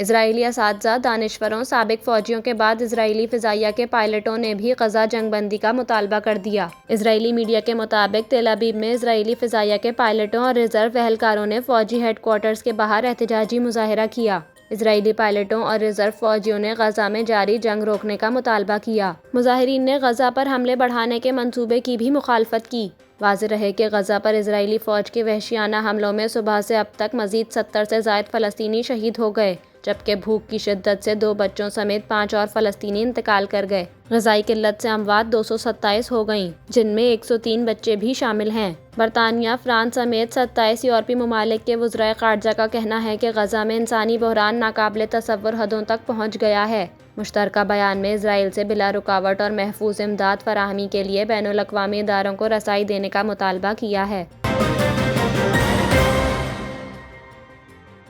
اسرائیلی اساتذہ، دانشوروں، سابق فوجیوں کے بعد اسرائیلی فضائیہ کے پائلٹوں نے بھی غزہ جنگ بندی کا مطالبہ کر دیا۔ اسرائیلی میڈیا کے مطابق تل ابیب میں اسرائیلی فضائیہ کے پائلٹوں اور ریزرو اہلکاروں نے فوجی ہیڈ کوارٹرز کے باہر احتجاجی مظاہرہ کیا۔ اسرائیلی پائلٹوں اور ریزرو فوجیوں نے غزہ میں جاری جنگ روکنے کا مطالبہ کیا۔ مظاہرین نے غزہ پر حملے بڑھانے کے منصوبے کی بھی مخالفت کی۔ واضح رہے کہ غزہ پر اسرائیلی فوج کے وحشیانہ حملوں میں صبح سے اب تک مزید 70 سے زائد فلسطینی شہید ہو گئے، جبکہ بھوک کی شدت سے 2 بچوں سمیت 5 اور فلسطینی انتقال کر گئے۔ غذائی قلت سے اموات 227 ہو گئیں، جن میں 103 بچے بھی شامل ہیں۔ برطانیہ، فرانس سمیت 27 یورپی ممالک کے وزرائے خارجہ کا کہنا ہے کہ غزہ میں انسانی بحران ناقابل تصور حدوں تک پہنچ گیا ہے۔ مشترکہ بیان میں اسرائیل سے بلا رکاوٹ اور محفوظ امداد فراہمی کے لیے بین الاقوامی اداروں کو رسائی دینے کا مطالبہ کیا ہے۔